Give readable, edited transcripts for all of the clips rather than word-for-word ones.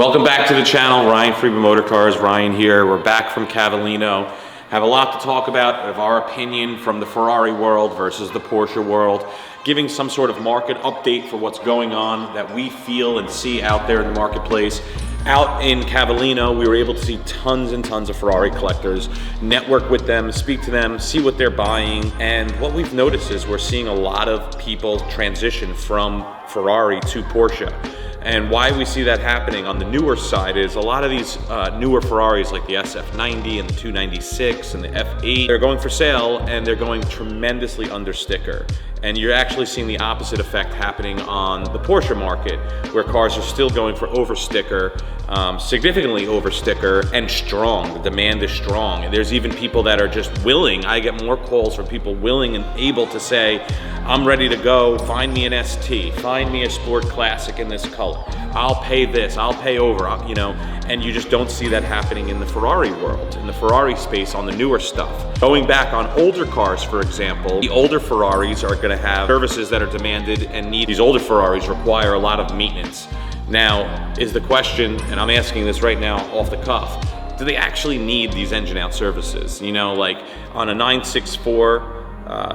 Welcome back to the channel, Ryan Freeman Motor Cars. Ryan here. We're back from Cavallino. Have a lot to talk about of our opinion from the Ferrari world versus the Porsche world, giving some sort of market update for what's going on that we feel and see out there in the marketplace. Out in Cavallino, we were able to see tons and tons of Ferrari collectors, network with them, speak to them, see what they're buying. And what we've noticed is we're seeing a lot of people transition from Ferrari to Porsche. And why we see that happening on the newer side is a lot of these newer Ferraris like the SF90 and the 296 and the F8, they're going for sale and they're going tremendously under sticker. And you're actually seeing the opposite effect happening on the Porsche market, where cars are still going for over sticker, significantly over sticker, and strong. The demand is strong. And there's even people that are just willing. I get more calls from people willing and able to say, I'm ready to go, find me an ST, find me a Sport Classic in this color. I'll pay this, I'll pay over, you know, and you just don't see that happening in the Ferrari world, in the Ferrari space on the newer stuff. Going back on older cars, for example, the older Ferraris are gonna have services that are demanded and need. These older Ferraris require a lot of maintenance. Now, is the question, and I'm asking this right now off the cuff, do they actually need these engine out services? You know, like on a 964,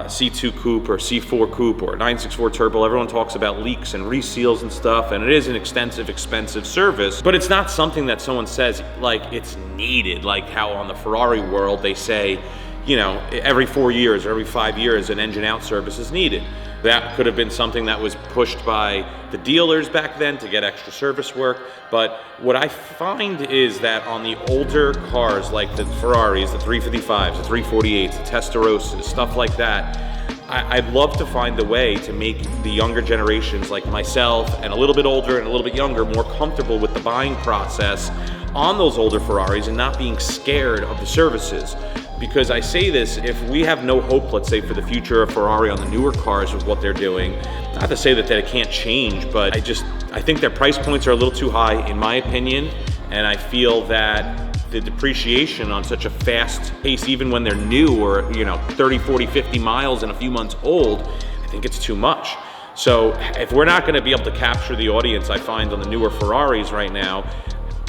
C2 coupe or C4 coupe or 964 turbo, everyone talks about leaks and reseals and stuff, and it is an extensive, expensive service, but it's not something that someone says like it's needed, like how on the Ferrari world they say, you know, every 4 years or every 5 years an engine out service is needed. That could have been something that was pushed by the dealers back then to get extra service work. But what I find is that on the older cars like the Ferraris, the 355s, the 348s, the Testarossas, stuff like that, I'd love to find a way to make the younger generations like myself and a little bit older and a little bit younger more comfortable with the buying process on those older Ferraris and not being scared of the services. Because I say this, if we have no hope, let's say, for the future of Ferrari on the newer cars with what they're doing, not to say that it can't change, but I think their price points are a little too high, in my opinion, and I feel that the depreciation on such a fast pace, even when they're new or, you know, 30, 40, 50 miles and a few months old, I think it's too much. So if we're not gonna be able to capture the audience I find on the newer Ferraris right now,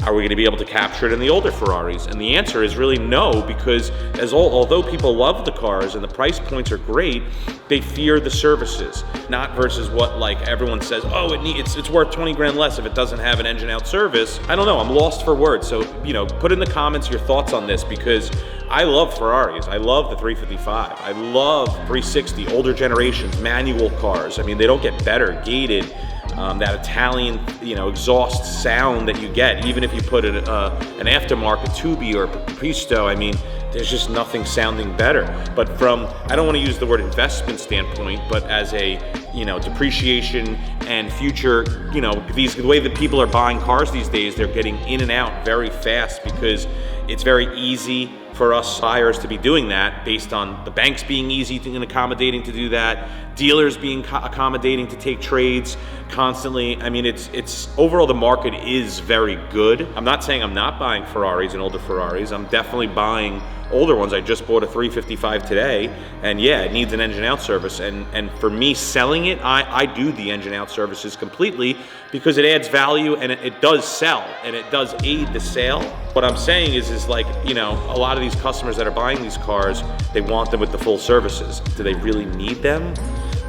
are we going to be able to capture it in the older Ferraris? And the answer is really no, because although people love the cars and the price points are great, they fear the services. Not versus what like everyone says, oh, it's worth 20 grand less if it doesn't have an engine out service. I don't know, I'm lost for words. So, you know, put in the comments your thoughts on this, because I love Ferraris. I love the 355. I love 360, older generations, manual cars. I mean, they don't get better, gated. That Italian, you know, exhaust sound that you get, even if you put an aftermarket Tubi or Pisto, I mean, there's just nothing sounding better. But from, I don't want to use the word investment standpoint, but as a, you know, depreciation and future, you know, the way that people are buying cars these days, they're getting in and out very fast because it's very easy for us buyers to be doing that based on the banks being easy and accommodating to do that, dealers being accommodating to take trades constantly. I mean, it's overall the market is very good. I'm not saying I'm not buying Ferraris and older Ferraris. I'm definitely buying older ones. I just bought a 355 today, and yeah, it needs an engine out service. And for me selling it, I do the engine out services completely because it adds value and it does sell and it does aid the sale. What I'm saying is like, you know, a lot of these customers that are buying these cars, they want them with the full services. Do they really need them?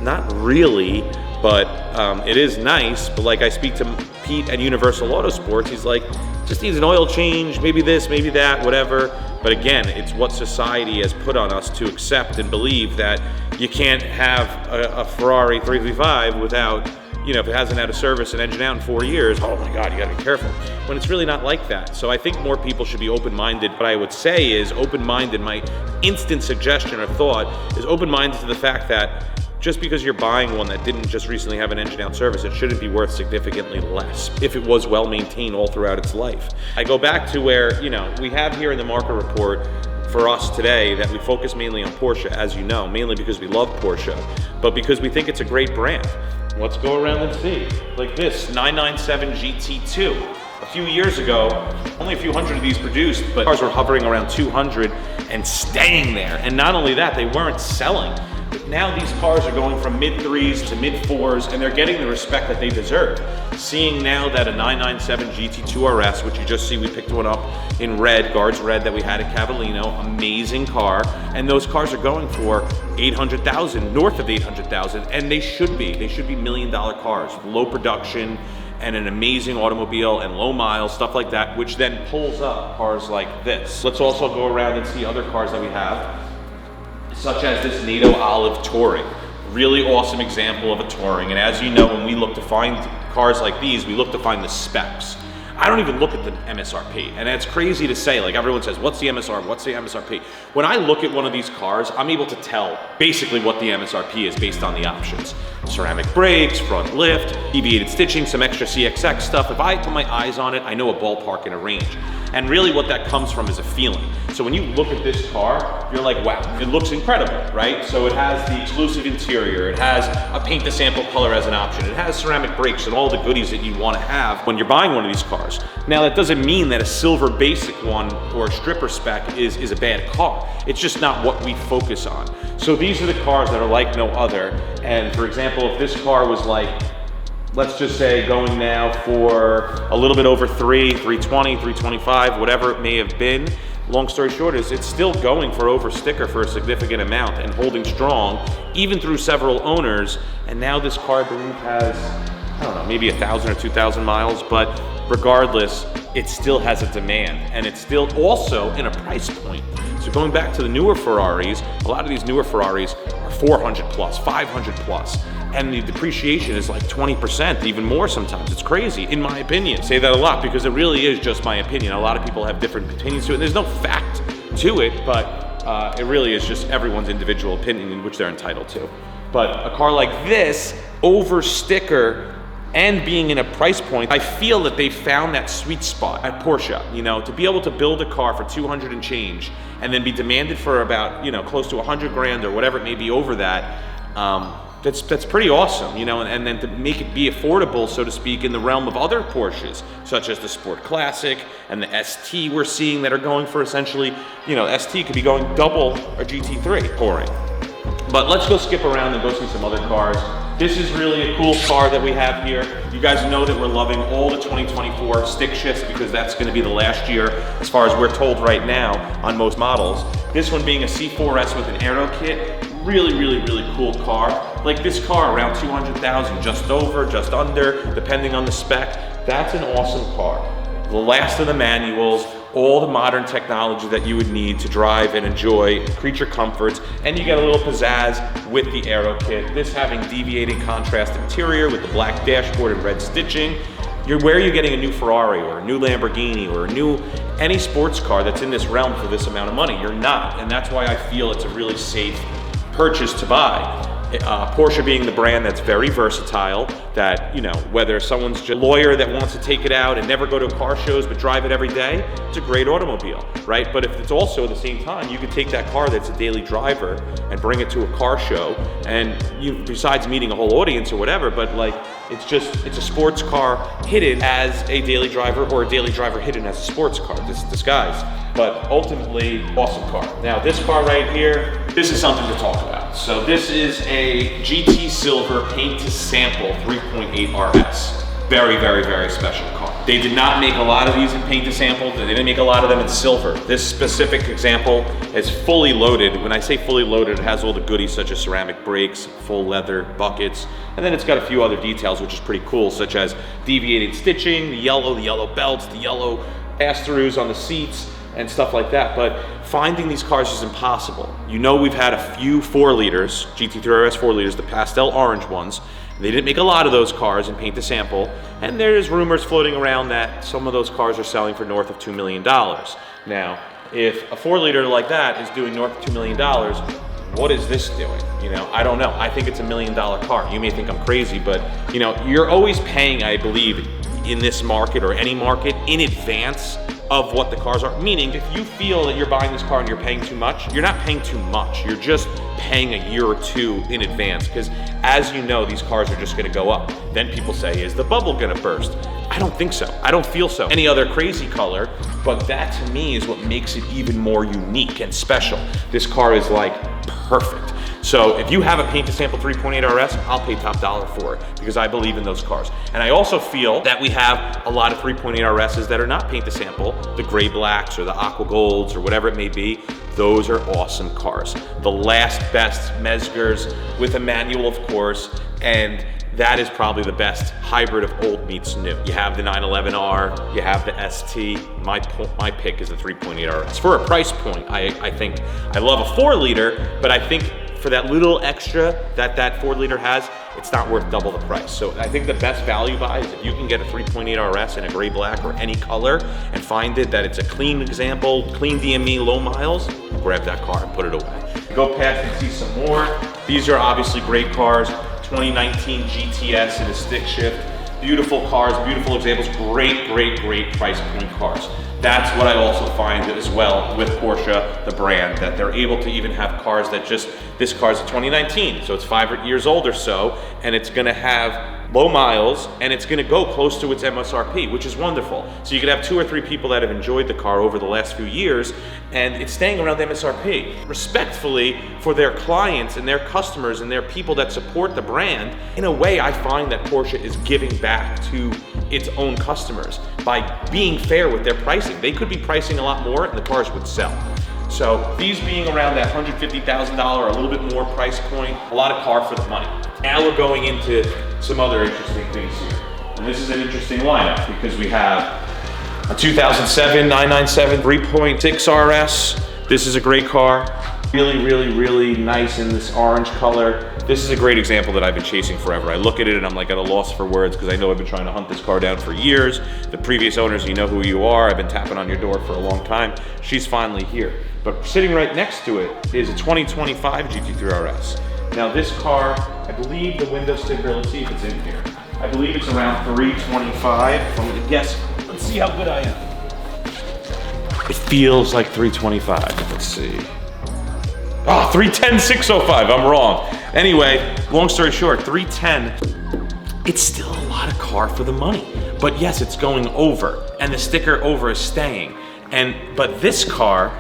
Not really, but it is nice. But like I speak to Pete at Universal Autosports, he's like, just needs an oil change, maybe this, maybe that, whatever. But again, it's what society has put on us to accept and believe that you can't have a Ferrari 355 without, you know, if it hasn't had a service and engine out in 4 years, oh my God, you gotta be careful. When it's really not like that. So I think more people should be open-minded. What I would say is open-minded, my instant suggestion or thought is open-minded to the fact that just because you're buying one that didn't just recently have an engine out service, it shouldn't be worth significantly less if it was well maintained all throughout its life. I go back to where, you know, we have here in the market report for us today that we focus mainly on Porsche, as you know, mainly because we love Porsche, but because we think it's a great brand. Let's go around and see. Like this 997 GT2. A few years ago, only a few hundred of these produced, but cars were hovering around 200 and staying there. And not only that, they weren't selling. But now these cars are going from mid 3s to mid 4s, and they're getting the respect that they deserve. Seeing now that a 997 GT2 RS, which you just see, we picked one up in red, Guards red, that we had at Cavallino, amazing car, and those cars are going for 800,000, north of 800,000, and they should be $1 million cars, low production, and an amazing automobile and low miles, stuff like that, which then pulls up cars like this. Let's also go around and see other cars that we have, such as this NATO Olive Touring. Really awesome example of a Touring. And as you know, when we look to find cars like these, we look to find the specs. I don't even look at the MSRP. And it's crazy to say, like everyone says, what's the MSRP, what's the MSRP? When I look at one of these cars, I'm able to tell basically what the MSRP is based on the options. Ceramic brakes, front lift, deviated stitching, some extra CXX stuff. If I put my eyes on it, I know a ballpark and a range. And really what that comes from is a feeling. So when you look at this car, you're like, wow, it looks incredible, right? So it has the exclusive interior, it has a paint to sample color as an option, it has ceramic brakes and all the goodies that you want to have when you're buying one of these cars. Now that doesn't mean that a silver basic one or a stripper spec is a bad car. It's just not what we focus on. So these are the cars that are like no other. And for example, if this car was like, let's just say going now for a little bit over 320, 325, whatever it may have been. Long story short is it's still going for over sticker for a significant amount and holding strong, even through several owners. And now this car, I believe, has, I don't know, maybe 1,000 or 2,000 miles, but regardless, it still has a demand, and it's still also in a price point. So going back to the newer Ferraris, a lot of these newer Ferraris are 400 plus, 500 plus. And the depreciation is like 20%, even more sometimes. It's crazy, in my opinion. I say that a lot because it really is just my opinion. A lot of people have different opinions to it. There's no fact to it, but it really is just everyone's individual opinion in which they're entitled to. But a car like this, over sticker, and being in a price point, I feel that they found that sweet spot at Porsche, you know, to be able to build a car for 200 and change and then be demanded for about, you know, close to 100 grand or whatever it may be over that. That's pretty awesome, you know, and then to make it be affordable, so to speak, in the realm of other Porsches, such as the Sport Classic and the ST we're seeing that are going for essentially, you know, ST could be going double a GT3 Touring. But let's go skip around and go see some other cars. This is really a cool car that we have here. You guys know that we're loving all the 2024 stick shifts because that's going to be the last year, as far as we're told right now, on most models. This one being a C4S with an aero kit. Really, really, really cool car. Like this car, around 200,000, just over, just under, depending on the spec. That's an awesome car. The last of the manuals, all the modern technology that you would need to drive and enjoy creature comforts, and you get a little pizzazz with the aero kit. This having deviating contrast interior with the black dashboard and red stitching. Where are you getting a new Ferrari or a new Lamborghini or any sports car that's in this realm for this amount of money? You're not, and that's why I feel it's a really safe purchase to buy. Porsche being the brand that's very versatile, that, you know, whether someone's just a lawyer that wants to take it out and never go to car shows but drive it every day, it's a great automobile, right? But if it's also at the same time, you could take that car that's a daily driver and bring it to a car show, and you, besides meeting a whole audience or whatever, but like, it's a sports car hidden as a daily driver, or a daily driver hidden as a sports car, disguised. But ultimately, awesome car. Now this car right here, this is something to talk about. So this is a GT Silver paint to sample 3.8 RS. Very, very, very special car. They did not make a lot of these in paint to sample. They didn't make a lot of them in silver. This specific example is fully loaded. When I say fully loaded, it has all the goodies such as ceramic brakes, full leather buckets, and then it's got a few other details which is pretty cool, such as deviated stitching, the yellow belts, the yellow pass-throughs on the seats, and stuff like that. But finding these cars is impossible. You know, we've had a few 4 liters, GT3 RS 4 liters, the pastel orange ones. They didn't make a lot of those cars in paint to sample, and there's rumors floating around that some of those cars are selling for north of $2 million. Now, if a 4 liter like that is doing north of $2 million, what is this doing? You know, I don't know. I think it's $1 million car. You may think I'm crazy, but you know, you're always paying, I believe, in this market or any market in advance of what the cars are. Meaning, if you feel that you're buying this car and you're paying too much, you're not paying too much. You're just paying a year or two in advance, because as you know, these cars are just gonna go up. Then people say, is the bubble gonna burst? I don't think so. I don't feel so. Any other crazy color, but that to me is what makes it even more unique and special. This car is like perfect. So if you have a paint to sample 3.8 RS, I'll pay top dollar for it because I believe in those cars. And I also feel that we have a lot of 3.8 RSs that are not paint to sample, the gray blacks or the aqua golds or whatever it may be. Those are awesome cars. The last best Mezgers with a manual, of course, and that is probably the best hybrid of old meets new. You have the 911R, you have the ST. My pick is the 3.8 RS. For a price point, I think, I love a 4-liter, but I think for that little extra that 4-liter has, it's not worth double the price. So I think the best value buy is if you can get a 3.8 RS in a gray black or any color and find it that it's a clean example, clean DME, low miles, grab that car and put it away. Go past and see some more. These are obviously great cars. 2019 GTS in a stick shift. Beautiful cars, beautiful examples, great price point cars. That's what I also find as well with Porsche, the brand, that they're able to even have cars that just, this car's a 2019, so it's 5 years old or so, and it's gonna have low miles, and it's gonna go close to its MSRP, which is wonderful. So you could have 2 or 3 people that have enjoyed the car over the last few years, and it's staying around the MSRP. Respectfully, for their clients and their customers and their people that support the brand, in a way I find that Porsche is giving back to its own customers by being fair with their pricing. They could be pricing a lot more and the cars would sell. So these being around that $150,000, a little bit more price point, a lot of car for the money. Now we're going into some other interesting things here. And this is an interesting lineup because we have a 2007 997 3.6 RS. This is a great car. Really nice in this orange color. This is a great example that I've been chasing forever. I look at it and I'm like at a loss for words because I know I've been trying to hunt this car down for years. The previous owners, you know who you are. I've been tapping on your door for a long time. She's finally here. But sitting right next to it is a 2025 GT3 RS. Now this car, I believe the window sticker, let's see if it's in here. I believe it's around 325. I'm gonna guess, let's see how good I am. It feels like 325, let's see. Oh, 310, 605, I'm wrong. Anyway, long story short, 310, it's still a lot of car for the money. But yes, it's going over, and the sticker over is staying. But this car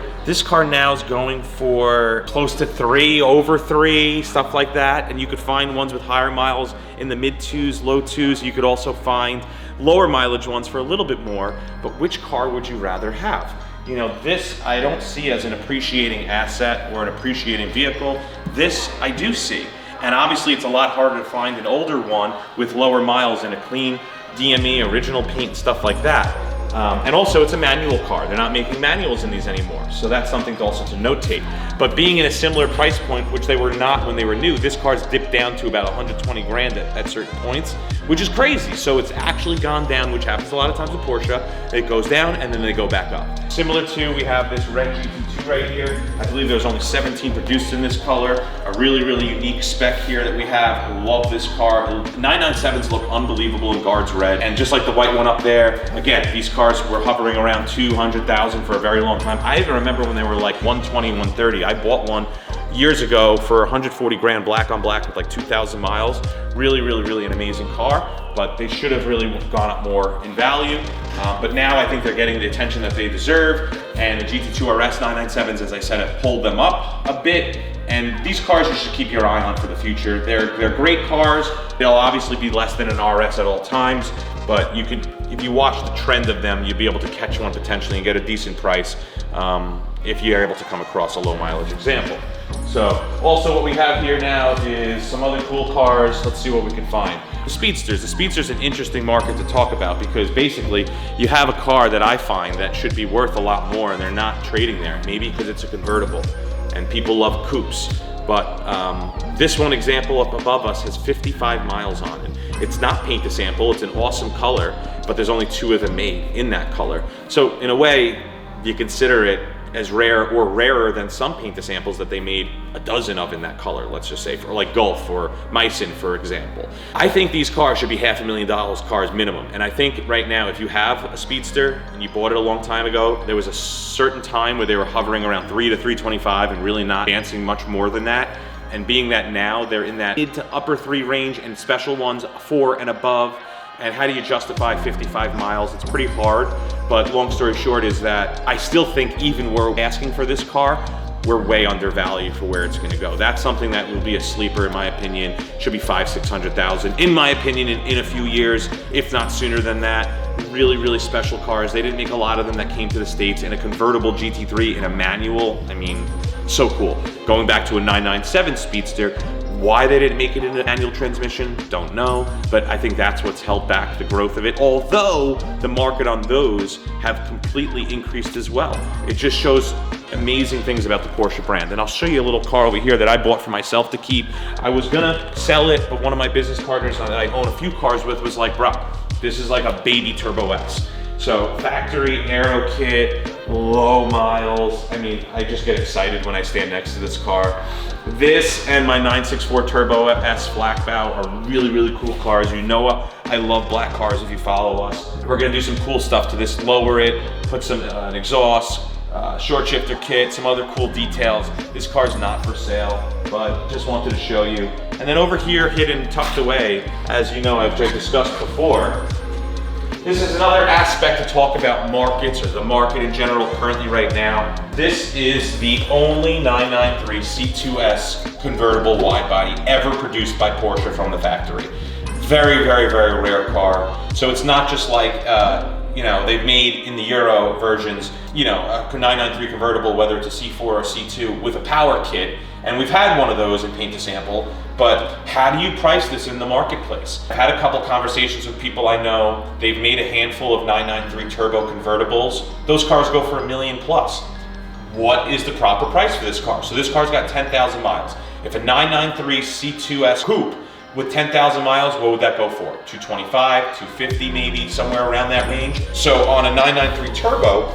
now is going for close to 3, over 3, stuff like that. And you could find ones with higher miles in the mid 2s, low 2s. You could also find lower mileage ones for a little bit more. But which car would you rather have? You know, this I don't see as an appreciating asset or an appreciating vehicle. This I do see. And obviously it's a lot harder to find an older one with lower miles and a clean DME, original paint, stuff like that. And also it's a manual car. They're not making manuals in these anymore. So that's something to also to notate. But being in a similar price point, which they were not when they were new, this car's dipped down to about 120 grand at certain points, which is crazy. So it's actually gone down, which happens a lot of times with Porsche. It goes down and then they go back up. Similar to, we have this red GT2 right here. I believe there's only 17 produced in this color. A really unique spec here that we have. I love this car. 997s look unbelievable in guards red. And just like the white one up there, again, these cars were hovering around 200,000 for a very long time. I even remember when they were like 120, 130. I bought one years ago for 140 grand, black on black with like 2,000 miles. Really an amazing car, but they should have really gone up more in value. But now I think they're getting the attention that they deserve, and the GT2 RS 997s, as I said, have pulled them up a bit. And these cars you should keep your eye on for the future. They're great cars. They'll obviously be less than an RS at all times, but you could, if you watch the trend of them, you'll be able to catch one potentially and get a decent price if you're able to come across a low mileage example. So also what we have here now is some other cool cars. Let's see what we can find. The Speedsters. The Speedster's an interesting market to talk about because basically you have a car that I find that should be worth a lot more and they're not trading there. Maybe because it's a convertible and people love coupes. But this one example up above us has 55 miles on it. It's not paint to sample, it's an awesome color, but there's only 2 of them made in that color. So in a way, you consider it as rare or rarer than some paint to samples that they made a dozen of in that color, let's just say, for like Gulf or Meissen, for example. I think these cars should be $500,000 cars minimum. And I think right now, if you have a Speedster and you bought it a long time ago, there was a certain time where they were hovering around 3 to 325 and really not dancing much more than that. And being that now they're in that mid to upper 3 range and special ones 4 and above. And how do you justify 55 miles? It's pretty hard, but long story short is that I still think even we're asking for this car, we're way undervalued for where it's gonna go. That's something that will be a sleeper in my opinion. Should be 500,000-600,000 in my opinion in a few years, if not sooner than that. Really, really special cars. They didn't make a lot of them that came to the States. In a convertible GT3 in a manual, I mean, so cool. Going back to a 997 Speedster, why they didn't make it in an manual transmission, don't know, but I think that's what's held back the growth of it, although the market on those have completely increased as well. It just shows amazing things about the Porsche brand. And I'll show you a little car over here that I bought for myself to keep. I was gonna sell it, but one of my business partners that I own a few cars with was like, bro, this is like a baby Turbo S. So factory aero kit, low miles. I mean, I just get excited when I stand next to this car. This and my 964 Turbo S Flat Bow are really, really cool cars. You know what? I love black cars if you follow us. We're gonna do some cool stuff to this, lower it, put some an exhaust, short shifter kit, some other cool details. This car's not for sale, but just wanted to show you. And then over here, hidden, tucked away, as you know, I've just discussed before, this is another aspect to talk about markets or the market in general currently right now. This is the only 993 C2S convertible wide body ever produced by Porsche from the factory. Very, very, very rare car. So it's not just like, you know, they've made in the Euro versions, you know, a 993 convertible, whether it's a C4 or C2 with a power kit. And we've had one of those in paint to sample, but how do you price this in the marketplace? I've had a couple conversations with people I know. They've made a handful of 993 turbo convertibles. Those cars go for $1 million plus. What is the proper price for this car? So this car's got 10,000 miles. If a 993 C2S coupe with 10,000 miles, what would that go for? 225, 250 maybe, somewhere around that range. So on a 993 turbo,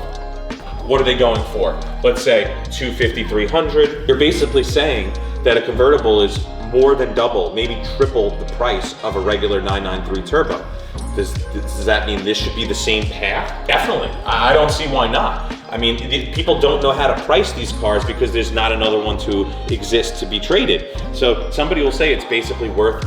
what are they going for? Let's say 250, 300. You're basically saying that a convertible is more than double, maybe triple the price of a regular 993 turbo. Does that mean this should be the same path? Definitely. I don't see why not. I mean, people don't know how to price these cars because there's not another one to exist to be traded. So somebody will say it's basically worth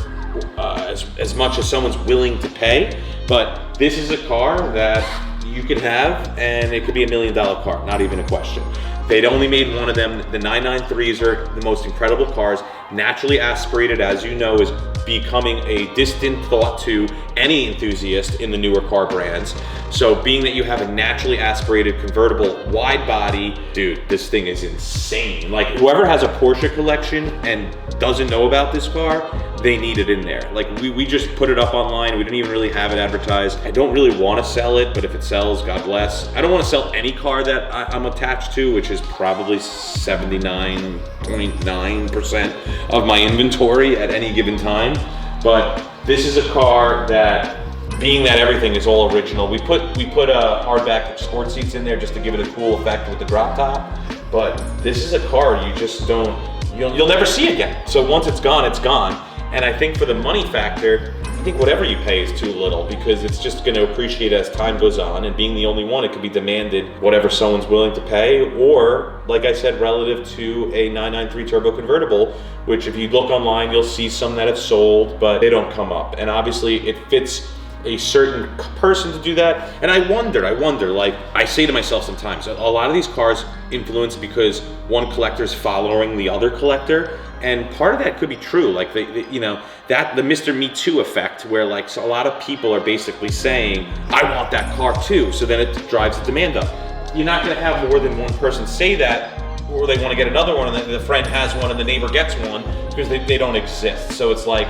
as much as someone's willing to pay, but this is a car that you can have and it could be $1 million car, not even a question. They'd only made one of them. The 993s are the most incredible cars. Naturally aspirated, as you know, is becoming a distant thought to any enthusiast in the newer car brands. So being that you have a naturally aspirated convertible wide body, dude, this thing is insane. Like whoever has a Porsche collection and doesn't know about this car, they need it in there. Like we just put it up online. We didn't even really have it advertised. I don't really want to sell it, but if it sells, God bless. I don't want to sell any car that I'm attached to, which is probably 79.9% of my inventory at any given time. But this is a car that, being that everything is all original, we put hardback sport seats in there just to give it a cool effect with the drop top. But this is a car you just you'll never see again. So once it's gone, it's gone. And I think for the money factor, I think whatever you pay is too little because it's just going to appreciate as time goes on, and being the only one, it could be demanded whatever someone's willing to pay, or like I said, relative to a 993 turbo convertible, which if you look online, you'll see some that have sold, but they don't come up. And obviously it fits a certain person to do that. And I wonder, like I say to myself sometimes, a lot of these cars influence because one collector's following the other collector. And part of that could be true, like you know, that the Mr. Me Too effect, where like so a lot of people are basically saying, I want that car too, so then it drives the demand up. You're not gonna have more than one person say that, or they wanna get another one, and then the friend has one and the neighbor gets one, because they don't exist. So it's like,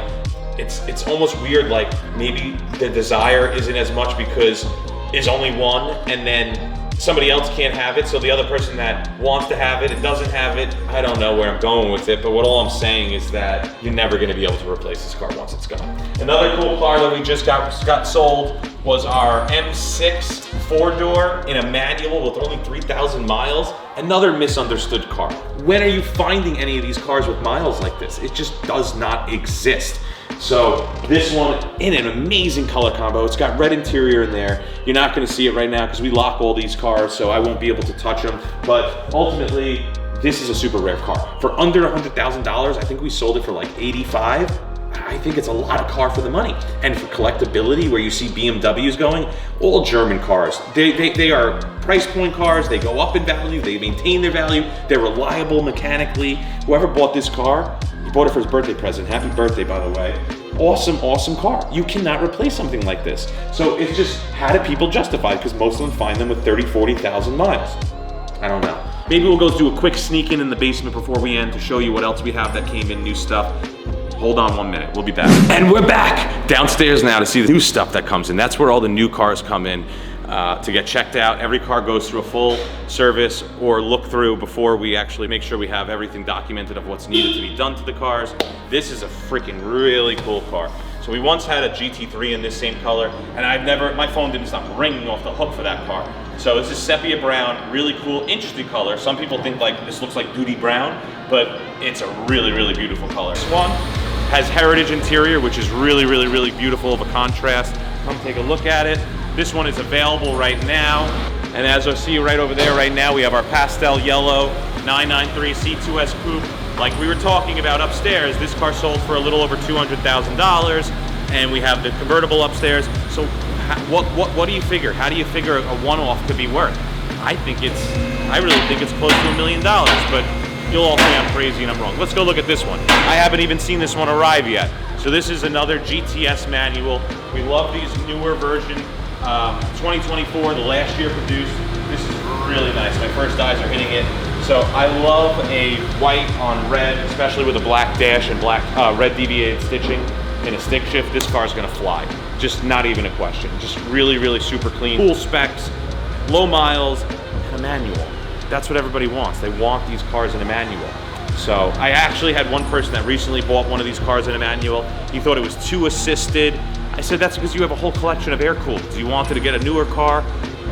it's almost weird, like maybe the desire isn't as much because it's only one, and then somebody else can't have it, so the other person that wants to have it, doesn't have it. I don't know where I'm going with it, but all I'm saying is that you're never gonna be able to replace this car once it's gone. Another cool car that we just got sold was our M6 four-door in a manual with only 3,000 miles. Another misunderstood car. When are you finding any of these cars with miles like this? It just does not exist. So this one in an amazing color combo. It's got red interior in there. You're not gonna see it right now because we lock all these cars, so I won't be able to touch them. But ultimately, this is a super rare car. For under $100,000, I think we sold it for like 85. I think it's a lot of car for the money. And for collectability, where you see BMWs going, all German cars, they are price point cars, they go up in value, they maintain their value, they're reliable mechanically. Whoever bought this car, he bought it for his birthday present. Happy birthday, by the way. Awesome, awesome car. You cannot replace something like this. So it's just, how do people justify it? Because most of them find them with 30, 40,000 miles. I don't know. Maybe we'll go do a quick sneak in the basement before we end to show you what else we have that came in, new stuff. Hold on 1 minute, we'll be back. And we're back downstairs now to see the new stuff that comes in. That's where all the new cars come in to get checked out. Every car goes through a full service or look through before we actually make sure we have everything documented of what's needed to be done to the cars. This is a freaking really cool car. So we once had a GT3 in this same color, and my phone didn't stop ringing off the hook for that car. So this is sepia brown, really cool, interesting color. Some people think like this looks like Duty Brown, but it's a really, really beautiful color. This one has heritage interior, which is really, really, really beautiful of a contrast. Come take a look at it. This one is available right now. And as I see right over there right now, we have our pastel yellow 993 C2S Coupe. Like we were talking about upstairs, this car sold for a little over $200,000, and we have the convertible upstairs. So what do you figure? How do you figure a one-off could be worth? I really think it's close to $1 million, but you'll all say I'm crazy and I'm wrong. Let's go look at this one. I haven't even seen this one arrive yet. So this is another GTS manual. We love these newer version, 2024, the last year produced. This is really nice. My first eyes are hitting it. So I love a white on red, especially with a black dash and black red deviated stitching and a stick shift. This car is gonna fly. Just not even a question. Just really, really super clean. Cool specs, low miles, and a manual. That's what everybody wants. They want these cars in a manual. So I actually had one person that recently bought one of these cars in a manual. He thought it was too assisted. I said, that's because you have a whole collection of air-cooled. You wanted to get a newer car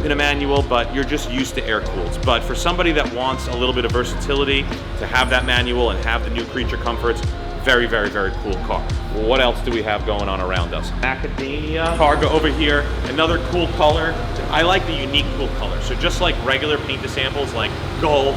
in a manual, but you're just used to air-cooled. But for somebody that wants a little bit of versatility, to have that manual and have the new creature comforts, very, very, very cool car. Well, what else do we have going on around us? Macadamia. Cargo over here, another cool color. I like the unique cool color. So just like regular paint to samples like Golf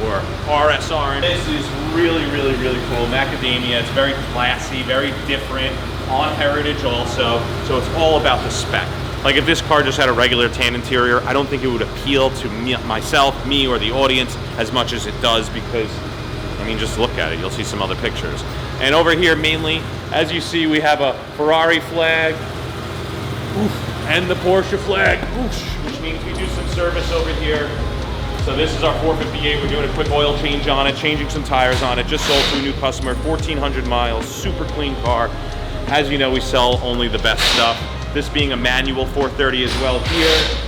or RS Orange, this is really, really, really cool. Macadamia, it's very classy, very different, on heritage also. So it's all about the spec. Like if this car just had a regular tan interior, I don't think it would appeal to me, or the audience as much as it does, because I mean, just look at it. You'll see some other pictures. And over here, mainly, as you see, we have a Ferrari flag, and the Porsche flag, which means we do some service over here. So this is our 458. We're doing a quick oil change on it, changing some tires on it. Just sold to a new customer, 1,400 miles, super clean car. As you know, we sell only the best stuff. This being a manual 430 as well here.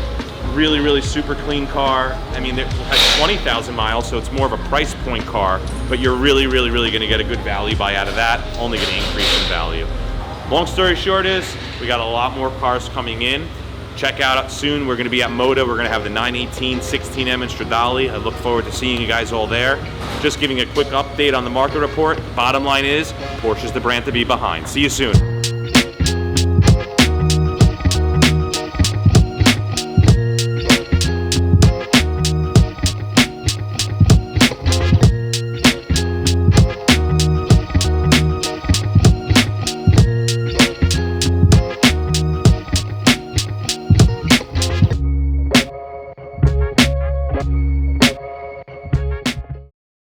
Really, really super clean car. I mean, it has 20,000 miles, so it's more of a price point car, but you're really, really, really gonna get a good value buy out of that, only gonna increase in value. Long story short is, we got a lot more cars coming in. Check out soon, we're gonna be at Moda. We're gonna have the 918 16M in Stradale. I look forward to seeing you guys all there. Just giving a quick update on the market report. Bottom line is, Porsche is the brand to be behind. See you soon.